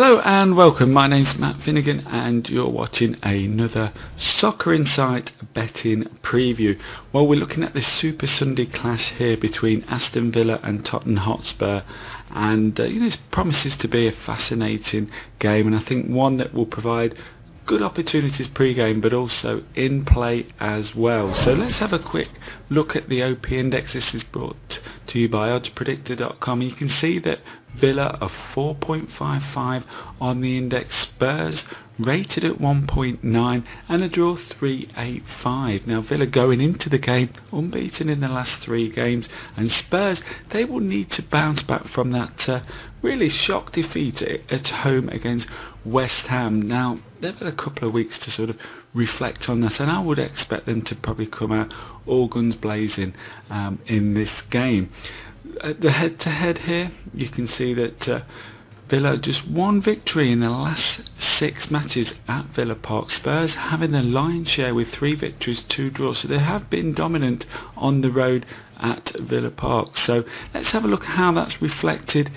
Hello and welcome, my name's Matt Finnegan and you're watching another Soccer Insight betting preview. Well, we're looking at this Super Sunday clash here between Aston Villa and Tottenham Hotspur, and it promises to be a fascinating game, and I think one that will provide good opportunities pre-game but also in play as well. So let's have a quick look at the OP index. This is brought to you by Predictor.com. You can see that Villa are 4.55 on the index, Spurs rated at 1.9 and a draw 3.85. Now Villa going into the game unbeaten in the last 3 games, and Spurs, they will need to bounce back from that really shock defeat at home against West Ham. Now they've had a couple of weeks to sort of reflect on that, and I would expect them to probably come out all guns blazing in this game. At the head-to-head here, you can see that Villa just 1 victory in the last 6 matches at Villa Park. Spurs having the lion's share with 3 victories, 2 draws, so they have been dominant on the road at Villa Park. So let's have a look at how that's reflected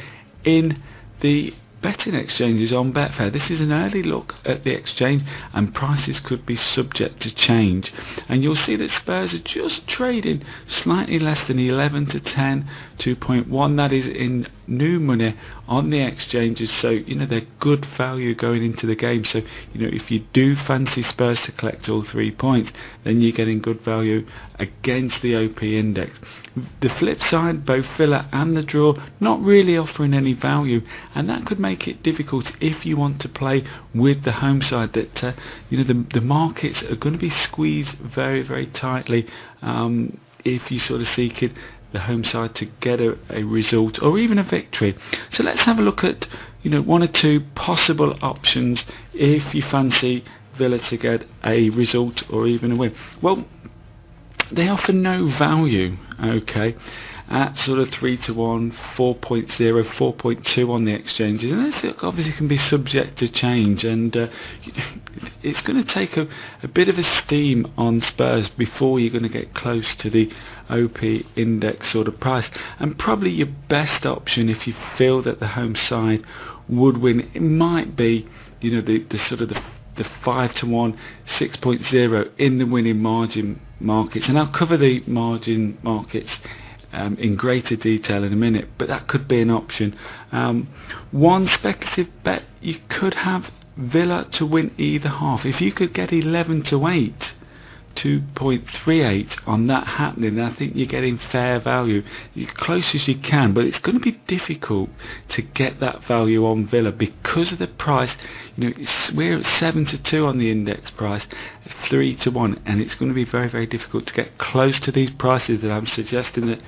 in the betting exchanges on Betfair. This is an early look at the exchange, and prices could be subject to change, and you'll see that Spurs are just trading slightly less than 11 to 10, 2.1. that is in new money on the exchanges, so they're good value going into the game. So if you do fancy Spurs to collect all 3 points, then you're getting good value against the OP index. The flip side, both Villa and the draw not really offering any value, and that could make it difficult if you want to play with the home side. That the markets are going to be squeezed very, very tightly if you sort of seek it the home side to get a result or even a victory. So let's have a look at 1 or 2 possible options if you fancy Villa to get a result or even a win. Well, they offer no value, okay, at sort of 3 to 1, 4.0, 4.2 on the exchanges, and this obviously can be subject to change, and it's going to take a bit of a steam on Spurs before you're going to get close to the OP index sort of price. And probably your best option, if you feel that the home side would win, it might be the sort of the 5 to 1, 6.0 in the winning margin markets, and I'll cover the margin markets in greater detail in a minute, but that could be an option. One speculative bet, you could have Villa to win either half. If you could get 11 to 8, 2.38 on that happening, I think you're getting fair value, as close as you can, but it's going to be difficult to get that value on Villa because of the price. We're at 7 to 2 on the index price, 3 to 1, and it's going to be very, very difficult to get close to these prices that I'm suggesting that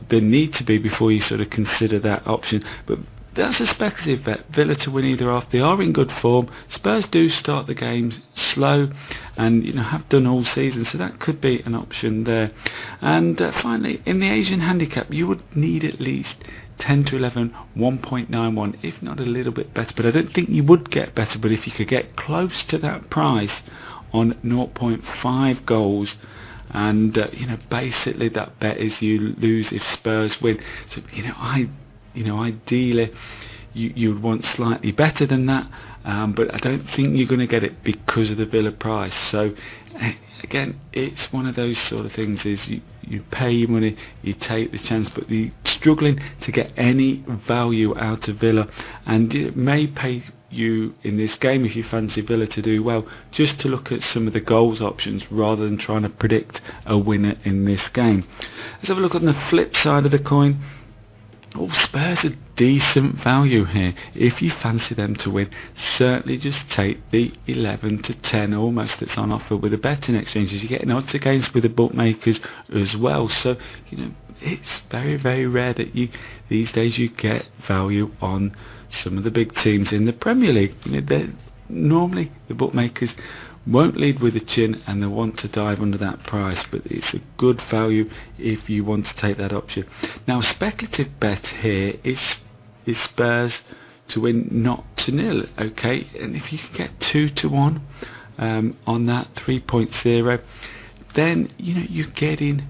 there need to be before you sort of consider that option. But that's a speculative bet. Villa to win either half. They are in good form. Spurs do start the games slow, and have done all season, so that could be an option there. And finally, in the Asian handicap, you would need at least 10 to 11, 1.91, if not a little bit better. But I don't think you would get better. But if you could get close to that price on 0.5 goals, and basically that bet is you lose if Spurs win. So ideally you would want slightly better than that, but I don't think you're going to get it because of the Villa price. So again, it's one of those sort of things, is you pay your money, you take the chance, but you're struggling to get any value out of Villa, and it may pay you in this game, if you fancy Villa to do well, just to look at some of the goals options rather than trying to predict a winner in this game. Let's have a look on the flip side of the coin. Spurs are decent value here. If you fancy them to win, certainly just take the 11 to 10 almost that's on offer with the betting exchanges. You're getting odds against with the bookmakers as well. So it's very, very rare that these days you get value on some of the big teams in the Premier League. Normally the bookmakers won't lead with a chin, and they want to dive under that price, but it's a good value if you want to take that option. Now, speculative bet here is Spurs to win, not to nil, okay, and if you can get 2 to 1 on that 3.0, then you're getting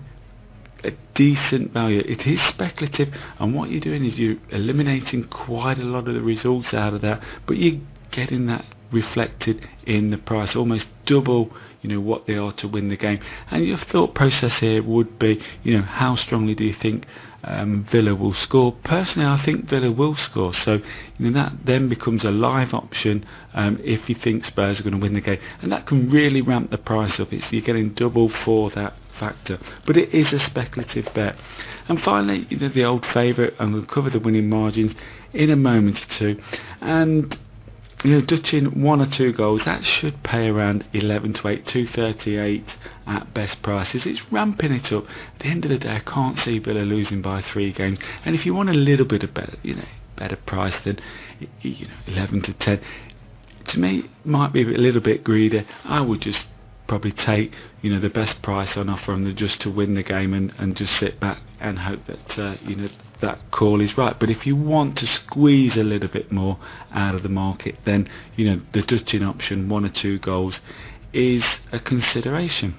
a decent value. It is speculative, and what you're doing is you're eliminating quite a lot of the results out of that, but you're getting that reflected in the price, almost double what they are to win the game. And your thought process here would be, how strongly do you think Villa will score? Personally, I think Villa will score, so that then becomes a live option if you think Spurs are going to win the game, and that can really ramp the price up. You're getting double for that factor, but it is a speculative bet. And finally, the old favourite, and we'll cover the winning margins in a moment or two, and Dutch in 1 or 2 goals, that should pay around 11 to 8, 238 at best prices. It's ramping it up. At the end of the day, I can't see Villa losing by 3 games. And if you want a little bit of better price than 11 to 10, to me might be a little bit greedy. I would just probably take the best price on offer and just to win the game and just sit back and hope that that call is right. But if you want to squeeze a little bit more out of the market, then the Dutch in option 1 or 2 goals is a consideration.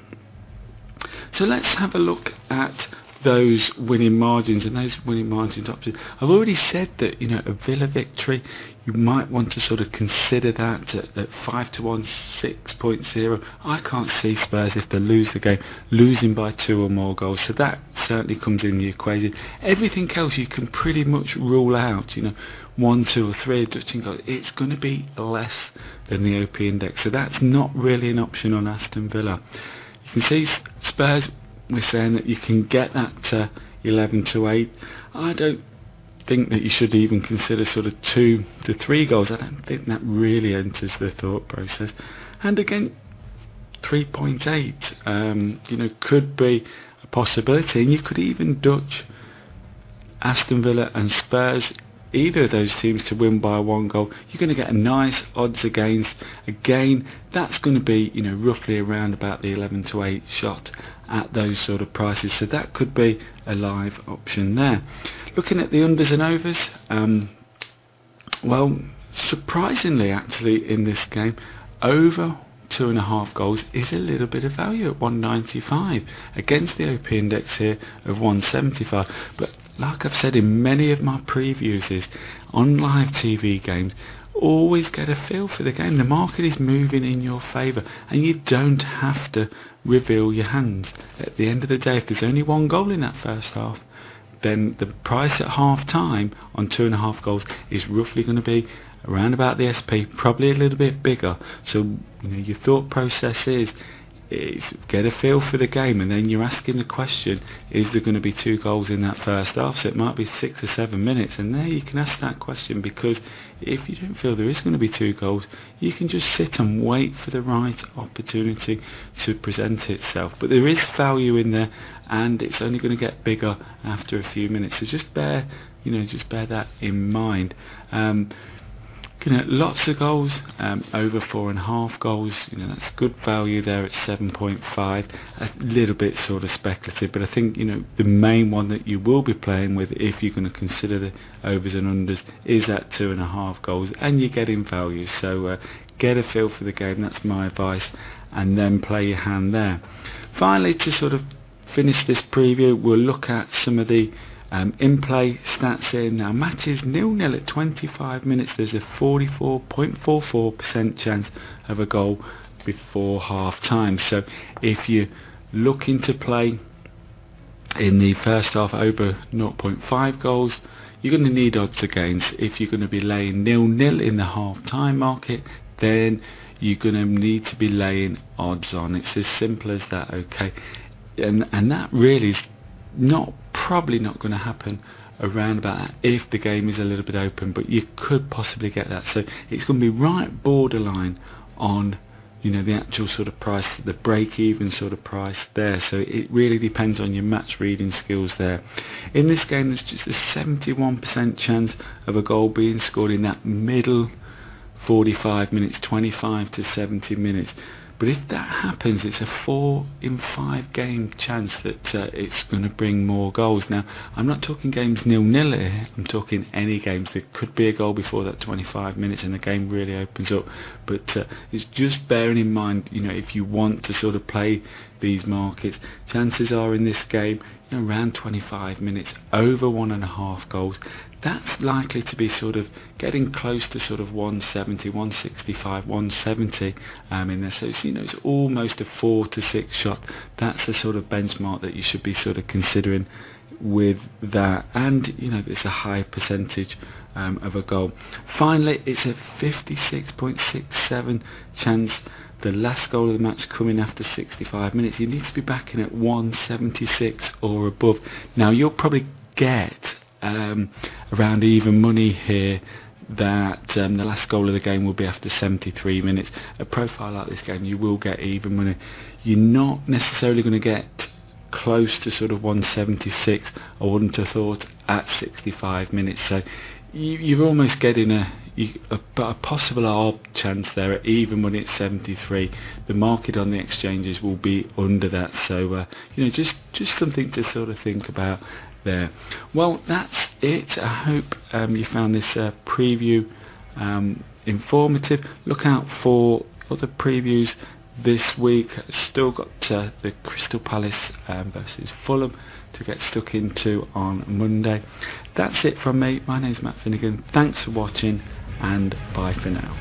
So let's have a look at those winning margins and those winning margins options. I've already said that a Villa victory, you might want to sort of consider that at 5 to 1, 6.0. I can't see Spurs, if they lose the game, losing by 2 or more goals, so that certainly comes in the equation. Everything else you can pretty much rule out. 1, 2 or 3 Dutch in goals, it's going to be less than the OP index, so that's not really an option on Aston Villa. You can see Spurs, we're saying that you can get that 11 to 8. I don't think that you should even consider sort of 2 to 3 goals. I don't think that really enters the thought process. And again, 3.8 could be a possibility, and you could even Dutch Aston Villa and Spurs, either of those teams, to win by 1 goal. You're going to get a nice odds against. Again, that's going to be roughly around about the 11 to 8 shot at those sort of prices, so that could be a live option there. Looking at the unders and overs, well, surprisingly actually in this game, over 2.5 goals is a little bit of value at 195 against the OP index here of 175. But like I've said in many of my previews, is on live TV games, always get a feel for the game. The market is moving in your favour, and you don't have to reveal your hands. At the end of the day, if there's only 1 goal in that first half, then the price at half time on 2.5 goals is roughly going to be around about the SP, probably a little bit bigger. So your thought process is get a feel for the game, and then you're asking the question, is there going to be 2 goals in that first half? So it might be 6 or 7 minutes, and there you can ask that question, because if you don't feel there is going to be 2 goals, you can just sit and wait for the right opportunity to present itself. But there is value in there, and it's only going to get bigger after a few minutes, so just bear that in mind. Lots of goals, over 4.5 goals, that's good value there at 7.5. A little bit sort of speculative, but I think the main one that you will be playing with, if you're going to consider the overs and unders, is that 2.5 goals, and you're getting value. So get a feel for the game, that's my advice, and then play your hand there. Finally, to sort of finish this preview, we'll look at some of the in-play stats here. Now, matches 0-0 at 25 minutes, there's a 44.44% chance of a goal before half time. So if you're looking to play in the first half over 0.5 goals, you're going to need odds against. If you're going to be laying 0-0 in the half time market, then you're going to need to be laying odds on. It's as simple as that, okay? And that really is probably not going to happen around about that if the game is a little bit open, but you could possibly get that. So it's going to be right borderline on the actual sort of price, the break-even sort of price there. So it really depends on your match reading skills there. In this game, there's just a 71% chance of a goal being scored in that middle 45 minutes, 25 to 70 minutes. But if that happens, it's a 4 in 5 game chance that it's going to bring more goals. Now, I'm not talking games 0-0 here, I'm talking any games. There could be a goal before that 25 minutes and the game really opens up. But it's just bearing in mind, if you want to sort of play these markets. Chances are in this game, around 25 minutes, over 1.5 goals. That's likely to be sort of getting close to sort of 170, 165, 170 in there. So it's almost a 4 to 6 shot. That's the sort of benchmark that you should be sort of considering with that, and it's a high percentage of a goal. Finally, it's a 56.67 chance the last goal of the match coming after 65 minutes. You need to be backing at 176 or above. Now you'll probably get around even money here that the last goal of the game will be after 73 minutes. A profile like this game, you will get even money. You're not necessarily going to get close to sort of 176, I wouldn't have thought, at 65 minutes. So you're almost getting a possible odd chance there at even money at 73. The market on the exchanges will be under that. So just something to sort of think about there. Well, that's it. I hope you found this preview informative. Look out for other previews this week. Still got the Crystal Palace versus Fulham to get stuck into on Monday. That's it from me. My name's Matt Finnegan. Thanks for watching, and bye for now.